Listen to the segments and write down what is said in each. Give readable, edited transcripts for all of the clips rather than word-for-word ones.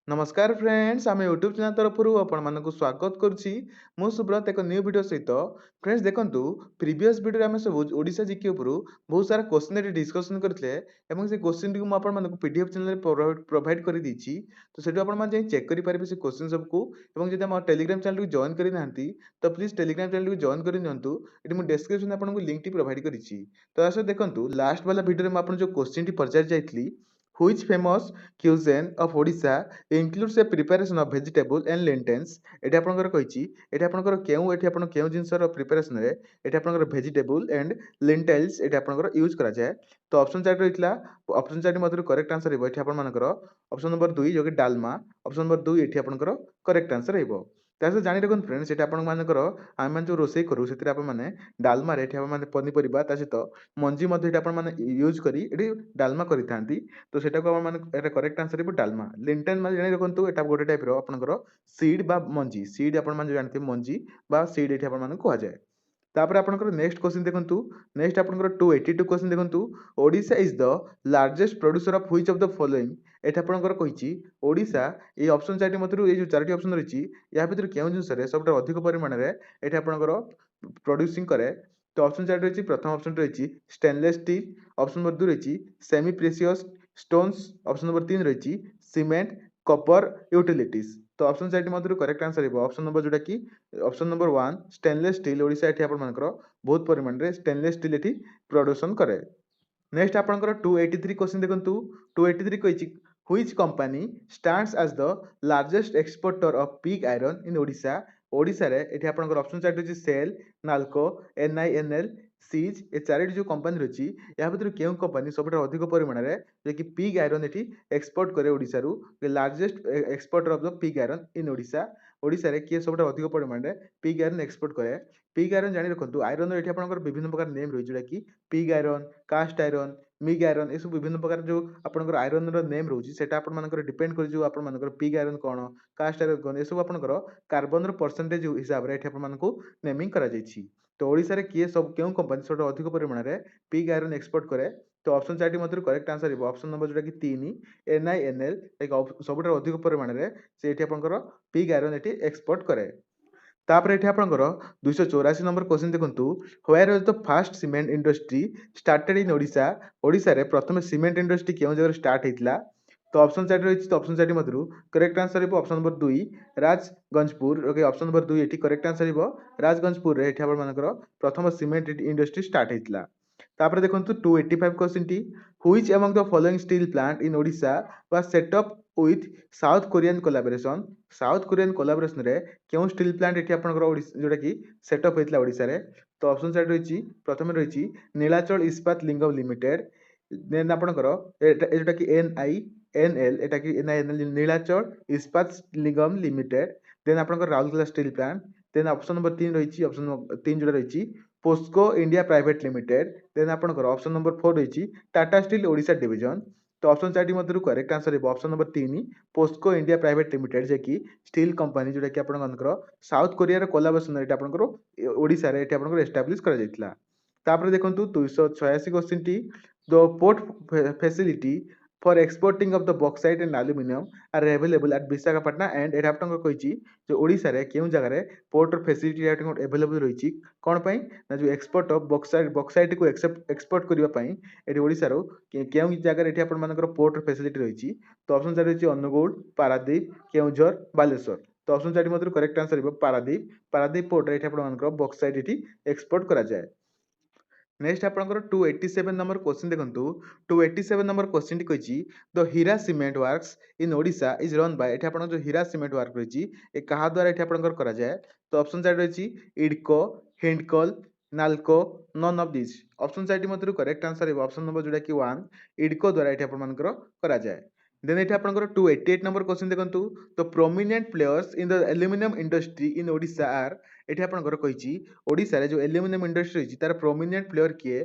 नमस्कार फ्रेंड्स आम YouTube channel तरफ आपको स्वागत करुच्ची मु सुब्रत एक न्यू वीडियो सहित फ्रेंड्स देखंतु प्रीवियस वीडियो आम सब ओडिशा जीके उपर बहुत सारा क्वेश्चन डिस्कशन करते से क्वेश्चन टी मुझे पीडीएफ चैनल प्रोवाइड कर देछि तो सेठू आपण चेक करि पारिबे से क्वेश्चन सब को एवं जदि हम टेलीग्राम चैनल को जॉइन करि नांती तो प्लीज टेलीग्राम चैनल को जॉइन करि नियंतु एटी मु डिस्क्रिप्शन आपनको लिंक टी प्रोवाइड करिछि तो आसो देखंतु लास्ट वाला वीडियो में आपन जो क्वेश्चन टी पचारि जाइतली which famous cuisine of Odisha includes a preparation of vegetable and lentils एठी आपनकर कहिछि एठी आपनकर केउ एठी आपन केउ जिंसर प्रिपरेशन रे एठी आपनकर वेजिटेबल एंड लेंटिल्स एठी आपनकर यूज करा जाय तो ऑप्शन 4 रहितला ऑप्शन 4 मधुर करेक्ट आंसर हेबो एठी आपन मानकर ऑप्शन नंबर 2 जो कि डालमा ऑप्शन नंबर 2 एठी आपनकर करेक्ट आंसर हेबो तासे जानि रखन फ्रेंड्स एठी आपन मानकर आम मान जो रोसई करू सेतिर आपन माने डालमा रे एठी आपन माने पनिपरिबा ता सहित मंजी मध्ये एठी आपन माने यूज करी एठी डालमा करिथांती तो सेटा को माने एटा करेक्ट आंसर हेबो डालमा लेंटन माने जानि रखंतु एटा गोटे टाइप रो आपनकर सीड बा मंजी सीड आपन मान जानते मंजी बा सीड एठी आपन मान को जाय तापर आपनकर नेक्स्ट क्वेश्चन देखंतु नेक्स्ट आपनकर 282 क्वेश्चन देखंतु Odisha is the largest producer of which of the following एटा आपनकर कहिछि ओडिशा ए ऑप्शन चारटी मधुर ए जो चारटी ऑप्शन रहिछि या भितर केउ जिंस रे सबटा अधिक परिमाण रे एटा आपनकर प्रोड्यूसिंग करे तो ऑप्शन चार्ट रही प्रथम ऑप्शन रही स्टेनलेस स्टील ऑप्शन नंबर 2 रही semi precious stones option number 3 रही सीमेंट कॉपर यूटिलिटीज तो ऑप्शन चार्ट मध्य करेक्ट आंसर है ऑप्शन नंबर जोटा कि option number 1 stainless steel Odisha एठी आपण मानकर बहुत परिमाण रे स्टेनलेस स्टील एठी प्रोडक्शन करे नेक्स्ट आपनकर 283 क्वेश्चन देखंतु 283 कहिछि which company stands as the largest exporter of pig iron in Odisha Odisha रे एठी आपनकर ऑप्शन चार्ट अछि सेल नाल्को एनआईएनएल सीज ए चारिटी जो कंपनी रही या भीतर केउ कंपनी सबटा अधिक परिमाण रे जे कि पिग आयरन एठी एक्सपोर्ट करे ओडिशा रु largest exporter of the pig iron in Odisha Odisha रे किए सबटा अधिक परिमाण रे पिग आयरन एक्सपोर्ट करे पिग आयरन जानि रखंतु आयरन एठी आपनकर विभिन्न प्रकार नेम रही जोटा कि पिग आयरन कास्ट आयरन मिग आयरन ये सब विभिन्न प्रकार जो आपनकर आयरन रो नेम रहउची सेटा आपन मानकर डिपेंड करि जो आपन मानकर पिग आयरन कोन कास्ट आयरन कोन ये सब आपनकर कार्बन रो परसेंटेज हिसाब रे एठी आपन मानको नेमिंग करा जायछि तो ओडिसा रे किए सब केउ कंपनी सबटा अधिक परिमाण रे पिग आयरन एक्सपोर्ट करे तो ऑप्शन 4 टी करेक्ट आंसर हिबो ऑप्शन नंबर जोटा कि 3 एनआईएनएल एक सबटा अधिक परिमाण रे से एठी आपनकर पिग आयरन एठी एक्सपोर्ट करे तापर एठी आपनकर 284 नंबर क्वेश्चन देखंतु where was the first cement industry started in Odisha Odisha रे प्रथम सीमेंट इंडस्ट्री केउ जगह स्टार्ट हेतला तो ऑप्शन 4 रही तो ऑप्शन 4 मधुर करेक्ट आंसर हिबो option number 2 Rajgangpur okay option number 2 एठी करेक्ट आंसर हिबो राजगंजपुर रे एठी आपण मानकर प्रथम सीमेंट इंडस्ट्री स्टार्ट हेतला तापर देखंतु 285 क्वेश्चन टी which among the following steel plant in Odisha was set up with south Korean collaboration रे केउ स्टील प्लांट एठी आपनकर ओडिशा जोटा कि सेटअप हेतला ओडिशा रे तो ऑप्शन 4 रही प्रथम रही नीलाचल इस्पात लिंगम लिमिटेड देन आपनकर एटा जोटा कि एनआईएनएल एटा कि एनआईएनएल नीलाचल इस्पात लिंगम लिमिटेड देन आपनकर Rourkela steel plant then option number 3 रही ऑप्शन 3 जोटा रही POSCO India private limited then आपनकर ऑप्शन नंबर 4 रही टाटा स्टील ओडिशा डिवीजन तो ऑप्शन 4 मध्य करेक्ट आंसर है option number 3 POSCO India private limited जे कि स्टील कंपनी जोटा कि आपनकर साउथ कोरिया रो कोलैबोरेशन रे आपनकर ओडिशा रे एटी आपनकर एस्टैब्लिश करा जायतला तापर देखंतु 286 क्वेश्चन टी the port facility for exporting of the bauxite and aluminium are available at Visakhapatnam and एटा आपनकर कहिछि जो ओडिशा रे केउ जगह रे पोर्ट फैसिलिटी अवेलेबल रहिछि कोन पई ना जो एक्सपोर्ट ऑफ बॉक्साइट को एक्सपोर्ट करिवा पई एटी ओडिशा रो केउ जगह रे एटी आपन मानकर पोर्ट फैसिलिटी रहिछि तो ऑप्शन 4 रहिछि अनुगुल पारादीप केउझर बालेश्वर तो ऑप्शन 4 मधुर करेक्ट आंसर हिबो पारादीप पोर्ट रे एटी आपन मानकर बॉक्साइट एटी एक्सपोर्ट करा जाय नेक्स्ट आपनकर 287 नंबर क्वेश्चन देखंतु 287 नंबर क्वेश्चन टी कहिछि the Hira cement works in Odisha is run by एठी आपन जो हीरा सीमेंट वर्क रहिछि ए कहा द्वारा एठी आपनकर करा जाय तो ऑप्शन 4 रहिछि IDCO Hindalco NALCO none of this option 4 टी मधुर करेक्ट आंसर है ऑप्शन नंबर जोटा कि 1 इडको द्वारा एठी आपन मानकर करा जाय देन एठी आपनकर 288 नंबर क्वेश्चन देखंतु the prominent players in the aluminium industry in Odisha are एठी आपनकर कहिछि ओडिशा रे जो एल्यूमिनियम इंडस्ट्री रहिछि तार प्रोमिनेंट प्लेयर किए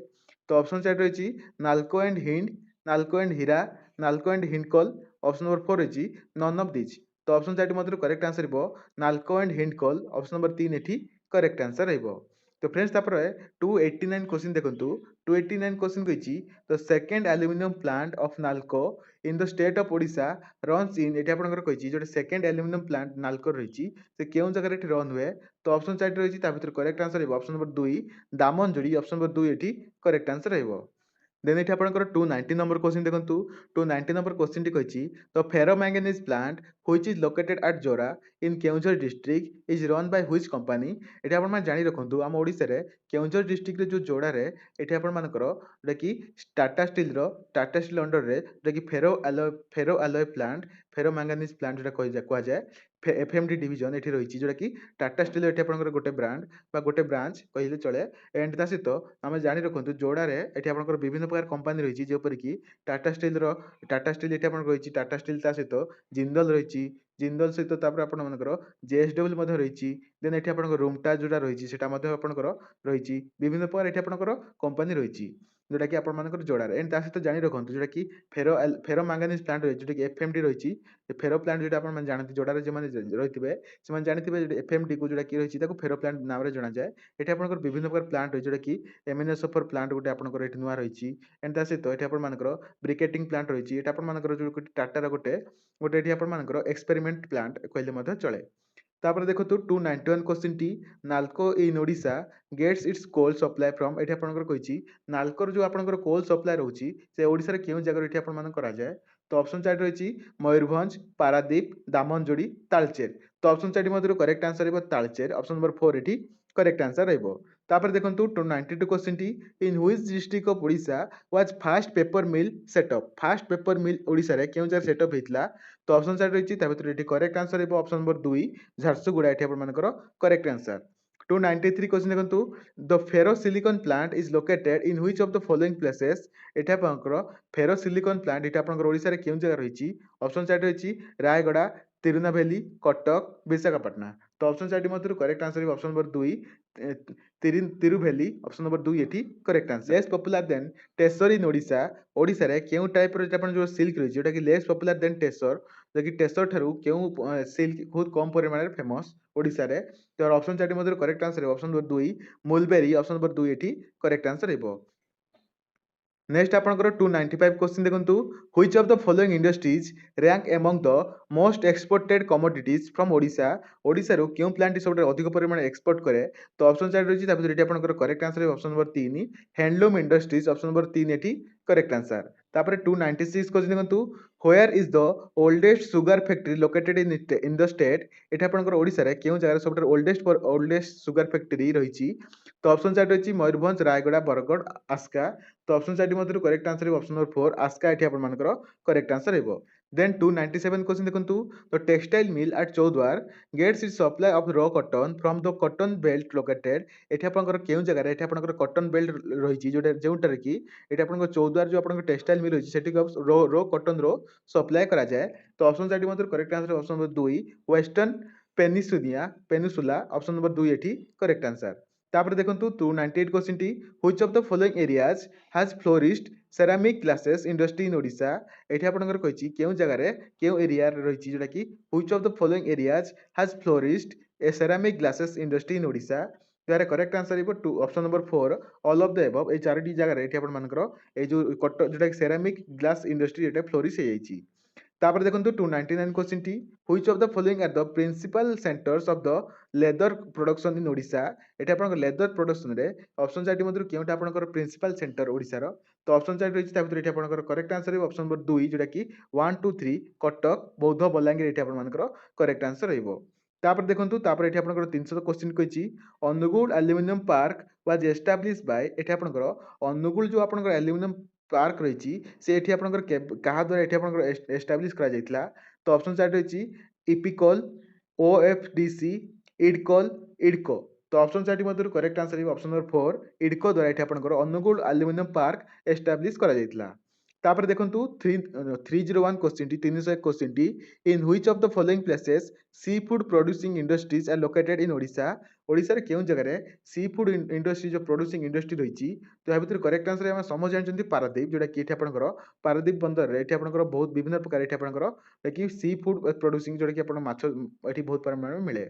तो ऑप्शन 4 रहिछि NALCO and Hind NALCO and Hira NALCO and Hindalco option number 4 रहिछि नन ऑफ दिस तो ऑप्शन 4 मधुर करेक्ट आंसर हिबो NALCO and Hindalco option number 3 एठी करेक्ट आंसर हिबो तो फ्रेंड्स तापर 289 क्वेश्चन देखंतु 289 क्वेश्चन कहिछि the second aluminium plant of NALCO in the state of Odisha runs in एठी आपनकर कहिछि जोटे सेकंड एल्युमिनियम प्लांट नाल्को रहिछि से केउ जगह एठी रन हुए तो ऑप्शन 4 रहिछि ता भितर करेक्ट आंसर हेबो option number 2 Damanjodi option number 2 एठी करेक्ट आंसर हेबो देन एठी आपनकर 290 नंबर क्वेश्चन देखंतु 290 नंबर क्वेश्चन टी कहिछि the ferro manganese plant which is located at Joda in Keonjhar district is run by which company एठी आपन मान जानि रखंतु हम ओडिसा रे केउंझर डिस्ट्रिक्ट रे जो जोड़ा रे एठी आपन मानकर जोटा कि टाटा स्टील अंडर रे जोटा कि फेरो एलॉय प्लांट फेरो मैंगनीज प्लांट जोटा कहा जाए एफएमडी डिवीजन एठी रहिछि जोटा कि टाटा स्टील एठी आपनकर गोटे ब्रांड बा गोटे ब्रांच कहिले चले एंड ता सहित आमे जानि रखंतु जोड़ा रे एठी आपनकर विभिन्न प्रकार कंपनी रहिछि जेपरि कि टाटा स्टील एठी आपन रहिछि टाटा स्टील ता सहित जिंदल रहिछि जिंदल सहित तापर आपन मानकर जेएसडब्ल्यू मध्ये रहिछि देन एठी आपनकर रूमटा जोटा रहिछि सेटा मध्ये आपनकर रहिछि विभिन्न प्रकार एठी आपनकर कंपनी रहिछि जोटा कि आपन मानकर जोड़ा रे एंड ता सहित जानि रखंतु जोटा कि फेरो मैंगनीज प्लांट रहिछि जोटा कि एफएमडी रहिछि फेरो प्लांट जोटा आपन मान जानथि जोड़ा रे जे माने रहिथिबे से माने जानिथिबे एफएमडी को जोटा कि रहिछि ताको फेरो प्लांट नाम रे जणा जाय एठी आपनकर विभिन्न प्रकार प्लांट रहिछि जोटा कि एमएनएसएफर प्लांट गोटे आपनकर एठी नुवा रहिछि एंड ता सहित एठी आपन मानकर ब्रिकेटिंग प्लांट रहिछि एटा आपन मानकर जो टाटा रा गोटे गोटे एठी आपन मानकर एक्सपेरिमेंट प्लांट कहले मध्ये चले तापर देखंतु 291 क्वेश्चन टी NALCO in Odisha gets its coal supply from एठी आपनकर कहिछि नाल्को जो आपनकर कोल सप्लाई रहउछि से ओडिसा रे केउ जगह एठी आपन मान करा जाय तो ऑप्शन 4 रहिछि मयूरभंज पारादीप दामनजोड़ी तालचेर तो ऑप्शन 4 मध्ये करेक्ट आंसर हेबो तालचेर ऑप्शन नंबर 4 एठी करेक्ट आंसर हेबो तापर देखंतु 292 क्वेश्चन टी in which district of Odisha was fast paper mill set up fast paper mill Odisha रे केउ जगह सेटअप हेतला तो ऑप्शन 4 रहिछि ता भितर एठी करेक्ट आंसर हेबो ऑप्शन नंबर 2 झारसुगुड़ा एठी आपन मानकर करेक्ट आंसर 293 क्वेश्चन देखंतु the ferro silicon plant is located in which of the following places एठी आपनकर फेरो सिलिकॉन प्लांट एठी आपनकर ओडिसा रे केउ जगह रहिछि ऑप्शन 4 रहिछि रायगड़ा तिरुनाभेली कटक विशाखापटना तो ऑप्शन 4 मध्ये करेक्ट आंसर ऑप्शन नंबर 2 तिरुभेली ऑप्शन नंबर 2 एठी correct answer less popular than tussar in Odisha Odisha रे केउ टाइप रो आपण जो सिल्क रहि जोटा कि लेस पॉपुलर देन टेसर जो कि टेसर थारु केउ सिल्क बहुत कम परिमाण रे फेमस ओडिसा रे तो ऑप्शन 4 मध्ये correct answer option number 2 mulberry option number 2 एठी करेक्ट आंसर हेबो नेक्स्ट आपनकर 295 क्वेश्चन देखंतु which of the following industries rank among the most exported commodities from Odisha Odisha रो केउ प्लांट सबसे अधिक परिमाण एक्सपोर्ट करे तो ऑप्शन 4 रहिछि तापर एठी आपनकर correct answer option number 3 handloom industries option number 3 एठी करेक्ट आंसर तापर 296 क्वेश्चन देखंतु where is the oldest sugar factory located in the state एठी आपनकर ओडिसा रे केउ जगह सबसे ओल्डेस्ट सुगर फैक्ट्री रहिछि तो ऑप्शन 4 रहिछि मयूरभंज रायगड़ा बरगड़ आस्का तो ऑप्शन 4 मध्ये करेक्ट आंसर है ऑप्शन नंबर 4 आस्का एठी आपन मानकर करेक्ट आंसर हेबो देन 297 क्वेश्चन देखंतु the textile mill at Choudwar gets its supply of raw cotton from the cotton belt located एठी आपनकर केउ जगह रे एठी आपनकर कॉटन बेल्ट रहिछि जोटा कि एठी आपनकर चौद्वार जो आपनकर टेक्सटाइल मिल रहिछि सेठी रॉ कॉटन रो सप्लाई करा जाय तो ऑप्शन 4 मध्ये correct answer option number 2 western peninsula option number 2 एठी करेक्ट आंसर तापर देखंतु 298 क्वेश्चन टी which of the following areas has florist ceramic glasses industry in Odisha एठी आपनकर कहिछि केउ जगह रे केउ एरिया रे रहिछि जोटा कि which of the following areas has flourished a ceramic glasses industry in Odisha यार करेक्ट आंसर इबो टू option number 4 all of the above ए चारोटी जगह रे एठी आपन मानकर ए जो जोटा कि सेरामिक ग्लास इंडस्ट्री एटा फ्लोरिश हे जाइछि तापर देखंतु 299 क्वेश्चन टी which of the following are the principal centres of the leather production in Odisha एटा आपन लेदर प्रोडक्शन रे ऑप्शन 4 मध्ये केउटा आपन प्रिंसिपल सेंटर ओडिसा रो तो ऑप्शन 4 रहिछि ता भितर एटा आपन करेक्ट आंसर है ऑप्शन नंबर 2 जोटा कि 1 2 3 कटक बौद्ध बलांगीर एटा आपन मानकर करेक्ट आंसर रहइबो तापर देखंतु तापर एटा आपन 300 क्वेश्चन कहिछि Angul aluminium park was establish by एटा आपन अनुगुल जो आपन एल्युमिनियम पार्क रहिछि से एठी आपन कहा द्वारा एठी आपन एस्टैब्लिश करा जायतिला तो ऑप्शन 4 रहिछि इपिकॉल ओएफडीसी इडकॉल इडको तो ऑप्शन 4 मध्ये करेक्ट आंसर है ऑप्शन नंबर 4 इडको द्वारा एठी आपन अनुगुल एल्युमिनियम पार्क एस्टैब्लिश करा जायतिला तापर देखंतु 301 क्वेश्चन टी 301 क्वेश्चन टी in which of the following places sea food producing industries are located in Odisha Odisha रे केउ जगह रे सी फूड इंडस्ट्री जो प्रोड्यूसिंग इंडस्ट्री रहिछि तो या भितर करेक्ट आंसर हम समझ जानचंती पारादीप जोटा कि एठी आपनकर पारादीप बंदर रे एठी आपनकर बहुत विभिन्न प्रकार एठी आपनकर कि सी फूड प्रोड्यूसिंग जोटा कि आपन माछ एठी बहुत परिमाण में मिले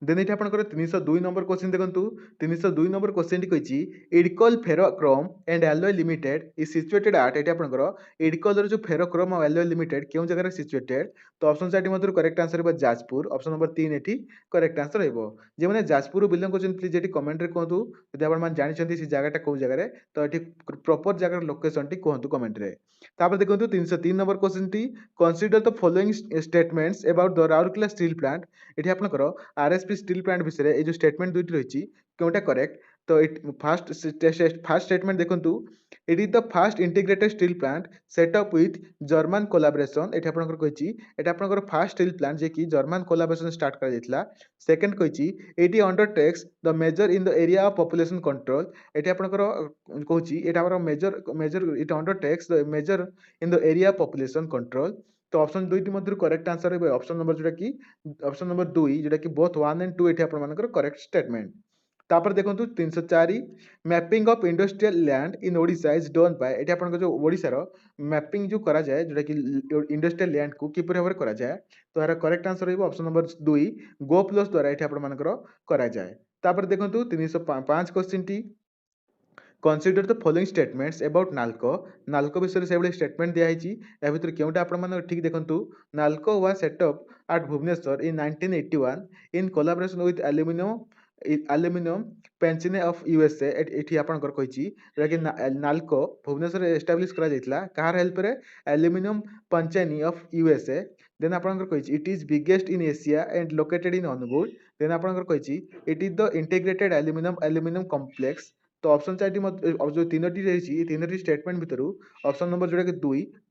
देन ये आपंकर 302 नंबर क्वेश्चन देखो 302 नंबर क्वेश्चन कही IDCOL ferrochrome and alloy limited is situated at ये आपंकर इडकल जो फेरोक्रोम और एलोय लिमिटेड क्यों जगह सिचुएटेड तो ऑप्शन 4 मध्य करेक्ट आंसर हो जाजपुर ऑप्शन नंबर 3 ये करेक्ट आंसर हो जो मैंने जाजपुर बिलंग कर प्लीज ये कमेंट कहतु यदि आप जानते से जगह कौ जगह तो ये प्रॉपर जगह लोकेशन टी कहतु कमेंट रे तापर देखो 303 number question T consider the following statements about the Rourkela steel plant ये आपंकर आरएसपी स्टील प्लांट विषय ये जो स्टेटमेंट दुईटी रही क्योंटा करेक्ट तो फास्ट स्टेटमेंट देखो it is the first integrated steel plant set up with German collaboration ये आपंकर कही ये आपंकर फास्ट स्टील प्लांट जे कि जर्मन कोलाबरेशन स्टार्ट कर सेकेंड कही एटी undertakes the major in the area of population control ये आपंकर कहूँ major major it undertakes the major in the area of population control तो ऑप्शन दुईटी मध्य करेक्ट आंसर है ऑप्शन नंबर जोटा कि ऑप्शन नंबर 2 जोटा कि बोथ 1 एंड 2 एठी आपण मानकर करेक्ट स्टेटमेंट तापर देखंतु 304 mapping of industrial land in Odisha is done by एठी आपण जो ओडिसा रो मैपिंग जो करा जाय जोटा कि इंडस्ट्रियल लैंड को किपर भाବରେ करा जाय तो यार करेक्ट आंसर होइबो ऑप्शन नंबर 2 गो प्लस द्वारा एठी आपण मानकर करा जाय तापर देखंतु 305 question T consider the following statements about NALCO NALCO विषय से भाई स्टेटमेंट दिखाई या भितर क्योंटा आपण ठीक देखो NALCO was set up at Bhubaneswar in 1981 in collaboration with aluminium Pechiney of USA एठी आपनकर कहिछि कि नाल्को भुवनेश्वर एस्टाब्लिश करा जायतला कार हेल्प रे aluminium Pechiney of USA then आपनकर कहिछि it is biggest in Asia and located in Angul then आपनकर कहिछि it is the integrated aluminium complex तो ऑप्शन 4 जो तीनोटी रही तीनोटी स्टेटमेंट भितर ऑप्शन नंबर जोटा कि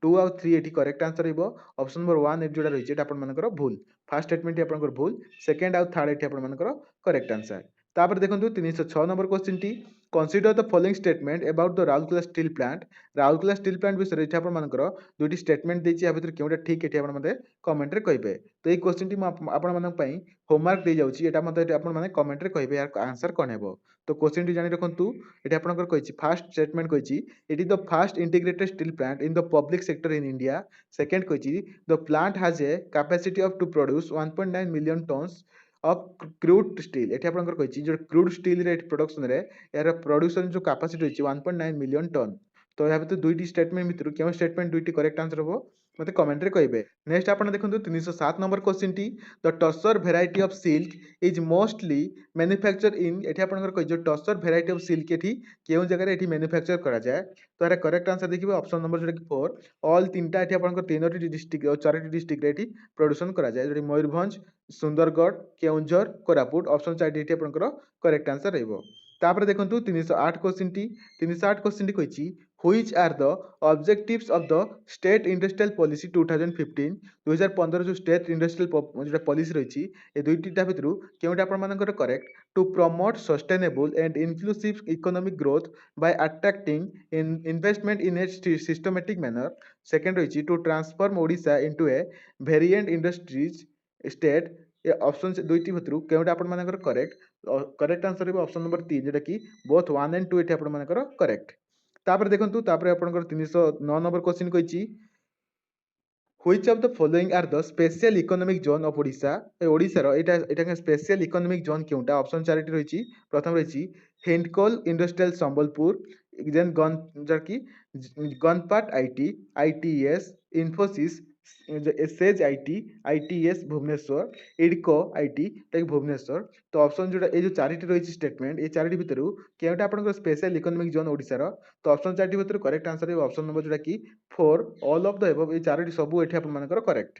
2 और 3 ये करेक्ट आंसर हो ऑप्शन नंबर 1 जोटा रही है भूल फास्ट स्टेटमेंट आपंकर भूल सेकेंड आउ थर्ड ये आपंकर करेक्ट आंसर तापर देखो 306 number question T consider the following statement about the Rourkela steel plant Rourkela steel plant विषय ये आपंकर दुईटी स्टेटमेंट देती या भितर क्योंटा ठीक ये आपते कमेंट रे कहे तो ये क्वेश्चन टी आपण होमवर्क दे जाऊँगी यहाँ मतलब आपने कमेंट रे कहे यार आंसर कौन है तो क्वेश्चन टी जानी रखु ये आपंकर कही फास्ट स्टेटमेंट कही it is the first integrated steel plant in the public sector in India second कही the plant has a capacity of to produce 1.9 million tons of crude steel ये आपंकर कही जो क्रूड स्टील रे production रे यार प्रोड्यूसन जो कैपेसिटी रही 1.9 मिलियन टन तो यहाँ भितर दुईटी स्टेटमेंट भितर क्यों स्टेटमेंट दुईटी करेक्ट आंसर हो मत कमेंट रे कहे नेक्स्ट आप देखो 307 नंबर क्वेश्चन टी the tussar variety of silk is mostly manufacture इन ये आपंकर कही जो टसर भेराइटी ऑफ सिल्क ये क्यों जगह ये मैन्युफैक्चर करा जाए तो यार करेक्ट आंसर देखिए ऑप्शन नंबर जोटा कि 4 ऑल तीनटा ये आपंकर तीनोटी डिस्ट्रिक्ट और 4टी डिस्ट्रिक्ट रे प्रोडक्शन करा जाए जो मयूरभंज सुंदरगढ़ केउंझर कोरापुट ऑप्शन 4 ये आपंकर करेक्ट आंसर रहिबो तापर देखो 308 क्वेश्चन टी 308 क्वेश्चन टी कही which are the objectives of the state industrial policy 2015 2015 जो स्टेट इंडस्ट्रियल जो पॉलिसी रही ये दुईटा भितर क्योंटा आपंकर correct to promote sustainable and inclusive economic growth by attracting investment in a systematic manner second रही to transform Odisha into a vibrant industries state ये ऑप्शन दुईटी भितर क्योंटा आपंकर करेक्ट करेक्ट आंसर है ऑप्शन नंबर 3 जोटा कि बोथ 1 एंड 2 ये आपंकर करेक्ट तापर देखंतु तापर आपनकर 309 नंबर क्वेश्चन कहिछि which of the following are the special economic zone of Odisha Odisha रो एटा स्पेशल इकोनॉमिक जोन क्योंटा ऑप्शन 4 टी रहिछि प्रथम रहिछि हिंडकोल इंडस्ट्रियल संबलपुर देन गनपाट IT ITS Infosys SEZ IT ITS Bhubaneswar IDCO IT Bhubaneswar तो ऑप्शन जोटा ये जो 4टी रही स्टेटमेंट ये 4टी भितर क्योंटा आपंकर स्पेशल इकोनॉमिक जोन ओडिसा रो तो ऑप्शन 4टी भितर करेक्ट आंसर है ऑप्शन नंबर जोटा कि 4 ऑल ऑफ द एबव ये 4टी सब ये आपंकर करेक्ट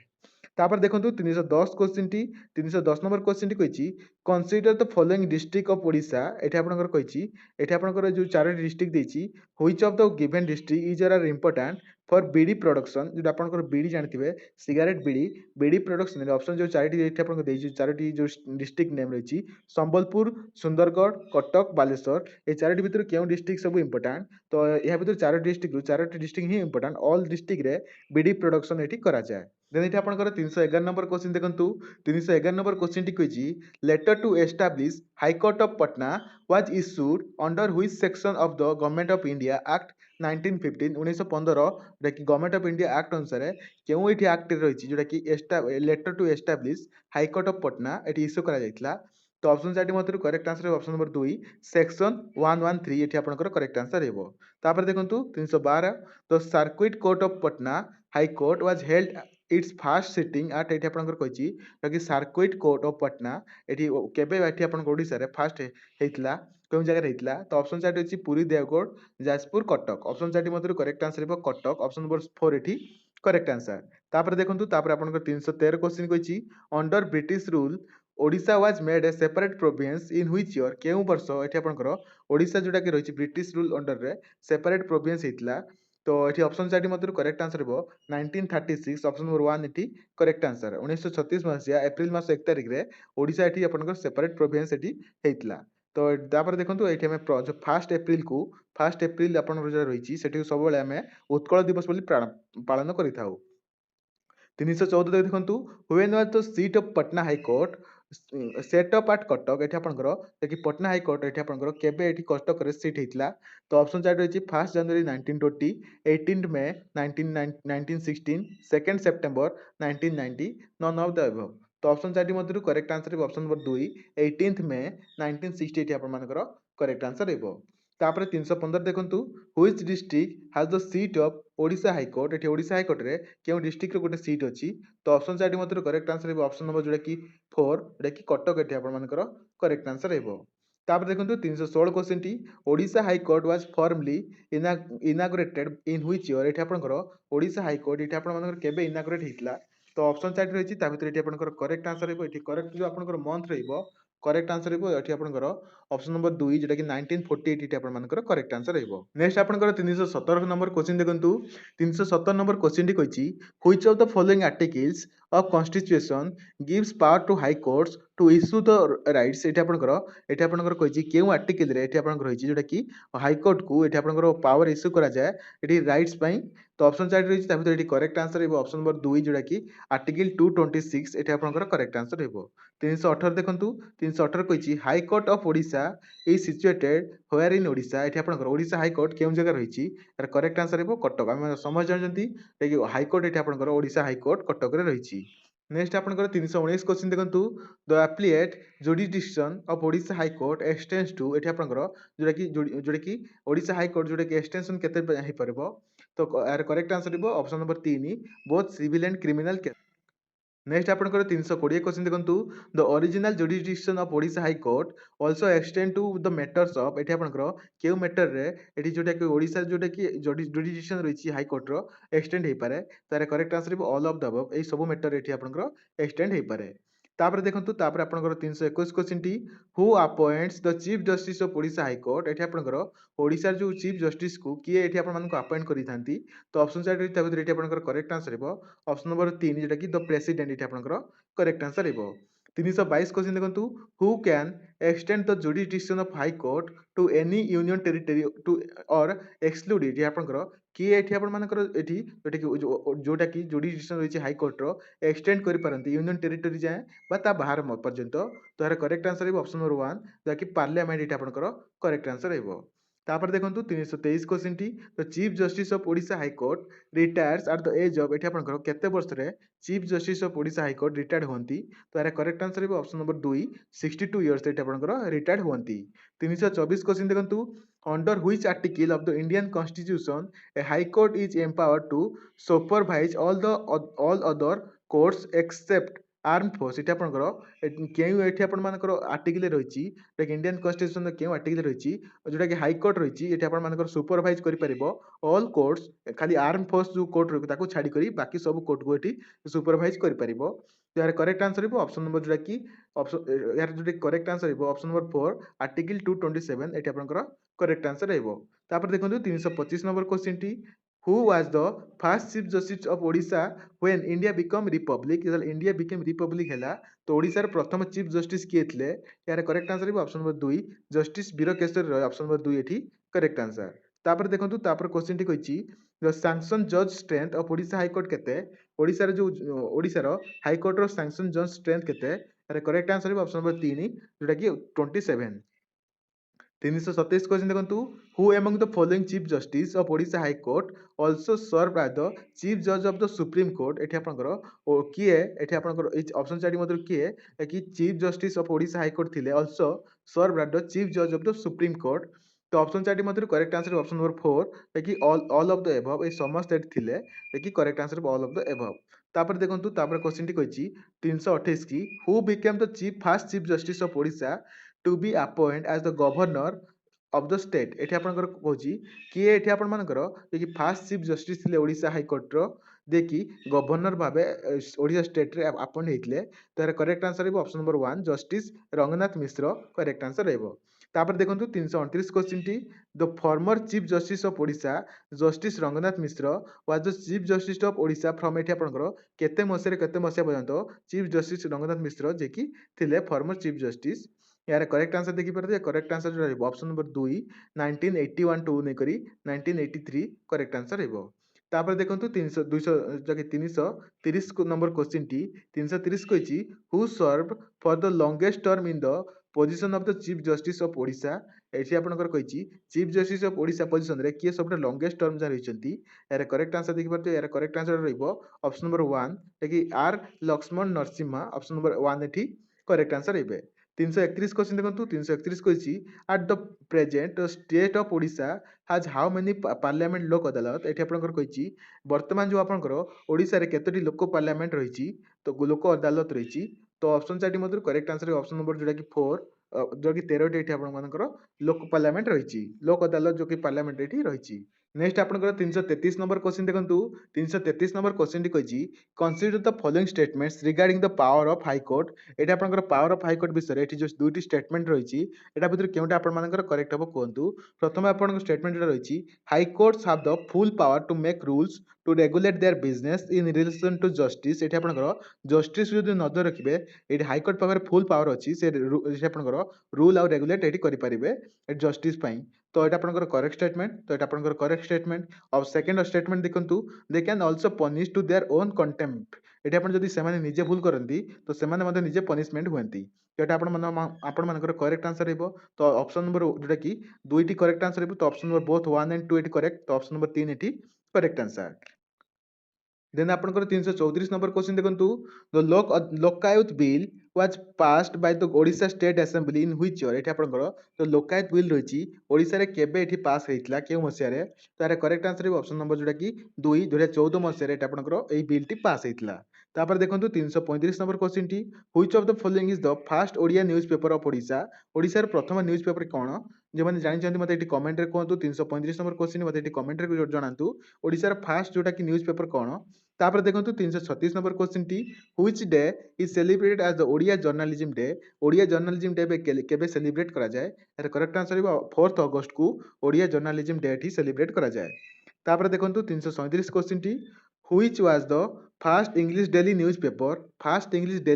तापर देखो 310 क्वेश्चन टी 310 नंबर क्वेश्चन टी कही consider the following district of Odisha ये आपंकर कही ये आपंकर जो 4टी डिस्ट्रिक्ट देछि which of the given district is are important for bidi production जो आपंकर बीडी जानते cigarette bidi bidi production option जो 4टी आपंकर देछि 4टी जो डिस्ट्रिक्ट नेम रही संबलपुर सुंदरगढ़ कटक बालेश्वर ये 4टी भितर क्यों डिस्ट्रिक्ट सब इंपोर्टेंट तो यह भितर 4टी डिस्ट्रिक्ट ही इंपोर्टेंट ऑल डिस्ट्रिक्ट रे बीडी प्रोडक्शन ये करा जाए देन ये आपंकर 311 नंबर क्वेश्चन देखंतु 311 नंबर क्वेश्चन टी कही letter to establish high court of Patna was issued under which section of the government of India act 1915 1915 जोटा कि गवर्नमेंट ऑफ इंडिया एक्ट अनुसार क्यों ये एक्ट रही जोटा कि letter to establish high court of Patna ये इश्यू करा जायतला तो ऑप्शन 4 मध्यरु करेक्ट आंसर है ऑप्शन नंबर 2 सेक्शन 113 एठी आपनकर करेक्ट आंसर हेबो। तापर देखंतु 312 the circuit court of Patna high court was held its first sitting at एठी आपनकर कहिची कि सर्किट कोर्ट ऑफ पटना एठी केबे एठी आपन ओडिसा रे फर्स्ट हेइतला कोन जगह हेइतला तो ऑप्शन 4 होची पुरी देवगढ़ जाजपुर कटक ऑप्शन 4 मध्यरु करेक्ट आंसर हेबो कटक ऑप्शन नंबर 4 एठी करेक्ट आंसर। तापर देखंतु तापर आपनकर 313 क्वेश्चन कहिची under British rule Odisha was made a separate province in which year केउ वर्ष एठी आपनकर ओडिशा जोटा कि रहिछि ब्रिटिश रूल अंडर रे सेपरेट प्रोविंस हेतला तो एठी ऑप्शन 4 मध्यरु करेक्ट आंसर हेबो 1936 ऑप्शन नंबर 1 एठी करेक्ट आंसर 1936 मसिया एप्रिल मास 1 तारिख रे ओडिशा एठी आपनकर सेपरेट प्रोविंस एठी हेतला। तो तापर देखंतु एठी हम जो फर्स्ट एप्रिल को फर्स्ट एप्रिल आपनकर जो रहिछि सेठी सब बेले हम उत्कल दिवस बोली पालन करिथाउ। 314 देखंतु when was the seat of Patna high court set up at Cuttack एठी आपनकर देखि पटना हाई कोर्ट एठी आपनकर केबे एठी कटक रे सीट हेतला तो ऑप्शन 4 रहिछि 1 January 1920 18 May 1916 2 September 1990 none of the above तो ऑप्शन 4 मध्यरु करेक्ट आंसर है ऑप्शन नंबर 2 18 मे 1960 एठी आपन मानकर करेक्ट आंसर हेबो। तापर 315 देखंतु which district has the seat of Odisha high court एठी ओडिशा हाई कोर्ट रे केउ डिस्ट्रिक्ट रो गोटे सीट अछि तो ऑप्शन 4 मध्यरु करेक्ट आंसर हेबो ऑप्शन नंबर जोटा कि 4 जोटा कि कटक एठी आपन मानकर करेक्ट आंसर हेबो। तापर देखंतु 316 question T Odisha high court was formally inaugurated in which year एठी आपनकर ओडिशा हाई कोर्ट एठी आपन मानकर केबे इनागुरेट हितला तो ऑप्शन 4 रहिछि ता भितर एठी आपनकर करेक्ट आंसर हेबो एठी करेक्ट जो आपनकर मंथ रहइबो करेक्ट आंसर हेबो एठी आपनकर ऑप्शन नंबर 2 जेटा कि 1948 एठी आपन मानकर करेक्ट आंसर हेबो। नेक्स्ट आपनकर 317 नंबर क्वेश्चन देखंतु 317 नंबर क्वेश्चन टी कहिछि which of the following articles of constitution gives power to high courts to issue the writs एठी आपनकर कहिछि केउ आर्टिकल रे एठी आपनकर रहिछि जेटा कि हाई कोर्ट को एठी आपनकर पावर इश्यू करा जाय एठी राइट्स पई तो ऑप्शन 4 रहिछि ता भितर एठी करेक्ट आंसर हेबो ऑप्शन नंबर 2 जेटा कि आर्टिकल 226 एठी आपनकर करेक्ट आंसर हेबो। 318 देखंतु 318 कहिछि high court of Odisha is situated where in Odisha एठी आपनकर ओडिशा हाई कोर्ट केउ जगह रहिछि एटा करेक्ट आंसर हेबो कटक हम समझ जानजंती कि हाई कोर्ट एठी आपनकर ओडिशा हाई कोर्ट कटक रे रहिछि। नेक्स्ट आपनकर 319 क्वेश्चन देखंतु the appellate jurisdiction of Odisha high court extends to एठी आपनकर जोटा कि ओडिशा हाई कोर्ट जोटा कि एक्सटेंशन केते हे परबो तो यार करेक्ट आंसर हेबो option number 3 both civil and criminal next आपनकर 320 क्वेश्चन देखंतु the original jurisdiction of Odisha high court also extend to the matters of एठी आपनकर केउ मैटर रे एठी जोटा कि ओडिशा जोटा कि जुडिडिक्शन रहिछि हाई कोर्ट रो एक्सटेंड हे पारे तारे करेक्ट आंसर हेबो ऑल ऑफ द अबव एई सब मैटर एठी आपनकर एक्सटेंड हे पारे। तापर देखंतु तापर आपनकर 321 क्वेश्चन टी who appoints the chief justice of Odisha high court एठी आपनकर ओडिसा जो चीफ जस्टिस को किए एठी आपन मानको अपॉइंट करिथांती तो ऑप्शन 4 ता भितर एठी आपनकर करेक्ट आंसर हेबो ऑप्शन नंबर 3 जेटा कि द प्रेसिडेंट एठी आपनकर करेक्ट आंसर हेबो। 322 क्वेश्चन देखंतु who can extend the jurisdiction of high court to any union territory to or exclude एठी आपनकर किए एठी आपन मानकर एठी जोटा कि जुडिडिक्शन रहिछि हाई कोर्ट रो एक्सटेंड करि पारंती यूनियन टेरिटरी जाय बा ता बाहर पर्यंत तो यार करेक्ट आंसर हेबो ऑप्शन नंबर 1 जाकि पार्लियामेंट एठी आपनकर करेक्ट आंसर हेबो। तापर देखंतु 323 क्वेश्चन टी the chief justice of Odisha high court retires at the age of एठी आपनकर केते वर्ष रे chief justice of Odisha high court retired होंती तो यार करेक्ट आंसर हेबो ऑप्शन नंबर 2 62 इयर्स एठी आपनकर रिटायर्ड होंती। 324 क्वेश्चन देखंतु under which article of the Indian constitution a high court is empowered to supervise all other courts except arm force एठी आपनकर केउ एठी आपन मानकर आर्टिकल रहिछि लाइक इंडियन कॉन्स्टिट्यूशन केउ आर्टिकल रहिछि जोटा कि हाई कोर्ट रहिछि एठी आपन मानकर सुपरवाइज करि परिबो ऑल कोर्ट्स खाली आर्म फोर्स जो कोर्ट रहि ताको छाडी करी बाकी सब कोर्ट को एठी सुपरवाइज करि परिबो तो यार करेक्ट आंसर हेबो ऑप्शन नंबर जोटा कि ऑप्शन यार जोटा करेक्ट आंसर हेबो ऑप्शन नंबर 4 आर्टिकल 227 एठी आपनकर करेक्ट आंसर हेबो। तापर देखंतु 325 नंबर क्वेश्चन टी who was the first chief justice of Odisha when India become republic जेतल इंडिया बिकम रिपब्लिक हैला तो ओडिसा र प्रथम चीफ जस्टिस किए थिले यार करेक्ट आंसर हेबो option number 2 justice Birakeshari Ray option number 2 एठी करेक्ट आंसर। तापर देखंतु तापर क्वेश्चन टी कहिछि द सैंक्शन जज strength of Odisha high court केते ओडिसा र जो ओडिसा र हाई कोर्ट रो सैंक्शन जज स्ट्रेंथ केते यार करेक्ट आंसर हेबो ऑप्शन नंबर 3 जोटा कि 27। 327 क्वेश्चन देखंतु who among the following chief justice of Odisha high court also serve as the chief जज ऑफ द सुप्रीम कोर्ट एठी आपनकर किए एठी आपनकर ऑप्शन 4 मधुर किए कि chief justice of Odisha high court थिले also serve as the chief जज ऑफ द सुप्रीम कोर्ट। तो ऑप्शन 4 मधुर करेक्ट आंसर ऑप्शन नंबर 4 कि ऑल ऑफ द एबव ए समस्त एठी थिले कि correct answer all of the above. तापर देखंतु तापर क्वेश्चन टी कहिछि 328 की who became the first chief justice of Odisha to be appoint as the governor of the state एठी आपनकर कहूछि कि एठी आपन मानकर कि फास्ट चीफ जस्टिस थिले ओडिशा हाई कोर्ट रो देखि गवर्नर भाबे ओडिशा स्टेट रे अपॉइंट हेतले। तार करेक्ट आंसर है ऑप्शन नंबर 1 जस्टिस रंगनाथ मिश्र करेक्ट आंसर रहबो। तापर देखंतु 329 क्वेश्चन टी the former chief justice of Odisha justice Ranganath Mishra was the chief justice of Odisha from एठी आपनकर केते मसिया पर्यंत चीफ जस्टिस रंगनाथ मिश्र जे कि थिले फॉर्मर चीफ जस्टिस। यार करेक्ट आंसर देखि परते करेक्ट आंसर जो रहबो ऑप्शन नंबर 2 1981 टू नै करी 1983 करेक्ट आंसर रहबो। तापर देखंतु 300 200 जके 330 नंबर क्वेश्चन टी 330 कहिछि who serve for the longest term in the position of the chief justice of Odisha एठी आपनकर कहिछि chief justice of Odisha position रे किए सबटा लॉन्गेस्ट टर्म जा रहिचंती। यार करेक्ट आंसर देखि परते यार करेक्ट आंसर रहबो ऑप्शन नंबर 1 कि R Lakshman Narasimha option number 1 एठी करेक्ट आंसर हेबे। 331 क्वेश्चन देखंतु 331 कहिछि at the present state of Odisha has how many parliament Lok Adalat एठी आपनकर कहिछि वर्तमान जो आपनकर ओडिसा रे केतोटी लोक पार्लियामेंट रहिछि तो लोक अदालत रहिछि। तो ऑप्शन 4 मधुर करेक्ट आंसर ऑप्शन नंबर जोटा कि 4 जो कि 13 टी एठी आपन मानकर लोक पार्लियामेंट रहिछि लोक अदालत जो कि पार्लियामेंट एठी रहिछि। नेक्स्ट आपनकर 333 नंबर क्वेश्चन देखंतु 333 नंबर क्वेश्चन टी कहिछि consider the following statements regarding the power of high court एठी आपनकर पावर ऑफ हाई कोर्ट विषय एठी जो दुईटी स्टेटमेंट रहिछि एटा भितर केउटा आपन मानकर करेक्ट हबो कोंतु। प्रथम आपन स्टेटमेंट जो रहिछि high courts have the full power to make rules to regulate their business in relation to justice एठी आपनकर जस्टिस जदि नजर रखिबे एठी high court power full power अछि से आपनकर रूल आ रेगुलेट एठी करि परिबे जस्टिस पई। तो एटा आपनकर करेक्ट स्टेटमेंट तो एटा आपनकर करेक्ट स्टेटमेंट। अब सेकंड स्टेटमेंट देखंतु they can also punish to their own contempt एठी आपन जदि सेमाने निजे भूल करंती तो सेमाने मध्ये निजे पनिशमेंट हुएंती। एटा आपन मानकर करेक्ट आंसर हेबो। तो ऑप्शन नंबर जोटा कि दुईटी करेक्ट आंसर हेबो तो ऑप्शन नंबर बोथ 1 एंड 2 एठी करेक्ट तो ऑप्शन नंबर 3 एठी करेक्ट आंसर। देन आपनकर 334 नंबर क्वेश्चन देखंतु the Lokayukta bill was passed by the Odisha state assembly in which year एठी आपनकर तो लोकायुक्त बिल रहिछि ओडिशा रे केबे एठी पास हेइतला केउ मसिया रे तारे करेक्ट आंसर हे ऑप्शन नंबर जोटा कि 2 2014 मसिया रे एठी आपनकर एई बिल टी पास हेइतला। तापर देखंतु 335 नंबर क्वेश्चन टी which of the following is the first Odia newspaper of Odisha Odisha रे प्रथम न्यूज़पेपर कोन जे माने जानि चंती मते एठी कमेंट रे कहंतु 335 नंबर क्वेश्चन मते एठी कमेंट रे जणांतु ओडिसा रे फर्स्ट जोटा कि न्यूज़पेपर कोन। तापर देखंतु 336 नंबर क्वेश्चन टी which day is celebrated as the Odia journalism day Odia journalism day केबे सेलिब्रेट करा जाय एटा करेक्ट आंसर हे 4 अगस्त को ओडिया जर्नलिज्म डे एठी सेलिब्रेट करा जाय। तापर देखंतु 337 क्वेश्चन टी which was the first English daily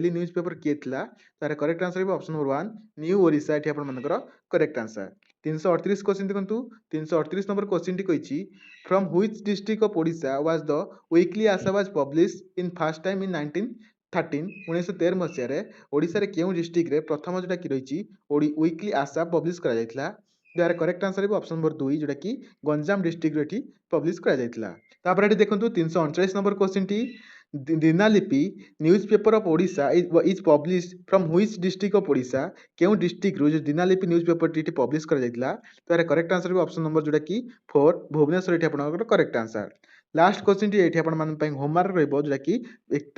newspaper किए थिला तार करेक्ट आंसर हे ऑप्शन नंबर 1 न्यू ओडिशा एठी आपन मानकर करेक्ट आंसर। 338 क्वेश्चन देखंतु 338 नंबर क्वेश्चन टी कहिछि from which district of Odisha was the weekly Asha was published in first time in 1913 1913 मसिया रे ओडिशा रे केउ डिस्ट्रिक्ट रे प्रथम जोटा कि रहिछि वीकली आशा पब्लिश करा जायतिला। यार करेक्ट आंसर हे ऑप्शन नंबर 2 जोटा कि गंजाम डिस्ट्रिक्ट रे एठी पब्लिश करा जायतिला। तापर एठी देखंतु 339 number question T Dinalipi newspaper of Odisha is published from which district of Odisha केउ डिस्ट्रिक्ट रो जो दिनालिपि न्यूज़पेपर टी पब्लिश करा जायतिला। तो यार करेक्ट आंसर हे ऑप्शन नंबर जोटा कि 4 भुवनेश्वर एठी आपनकर correct answer. Last question T एठी आपन मान पई होमवर्क रहइबो जोटा कि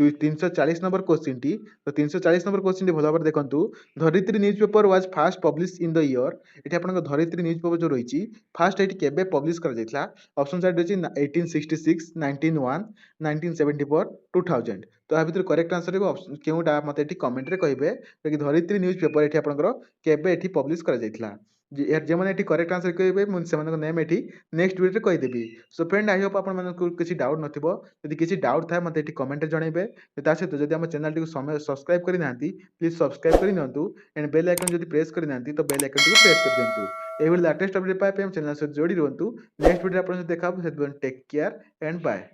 340 नंबर क्वेश्चन टी तो 340 नंबर क्वेश्चन टी भलो भाबरे देखंतु Dharitri newspaper was first published in the year एठी आपनकर धरित्री न्यूज़पेपर जो रहिछि फर्स्ट एठी केबे पब्लिश करा जायतिला ऑप्शन साइड रहिछि 1866 1901 1974 2000। तो आ भितर करेक्ट आंसर हेबो केउटा मते एठी कमेंट रे कहिबे कि धरित्री न्यूज़पेपर एठी आपनकर केबे एठी पब्लिश करा जायतिला जे माने एठी करेक्ट आंसर कहिबे मुन सेमानक नेम एठी नेक्स्ट वीडियो रे कहि देबी। सो फ्रेंड आई होप आपन मानक किछि डाउट नथिबो यदि किछि डाउट थाए मते एठी कमेंट रे जणैबे ता सहित जदि हम चैनल टी को समय सब्सक्राइब करि नांती प्लीज सब्सक्राइब करि नियंतु एंड बेल आइकन जदि प्रेस करि नांती तो बेल आइकन टी प्रेस कर दियंतु एही लेटेस्ट अपडेट पाए पे हम चैनल से जोड़ी रहंतु नेक्स्ट वीडियो आपन से देखाबो से टेक केयर एंड बाय।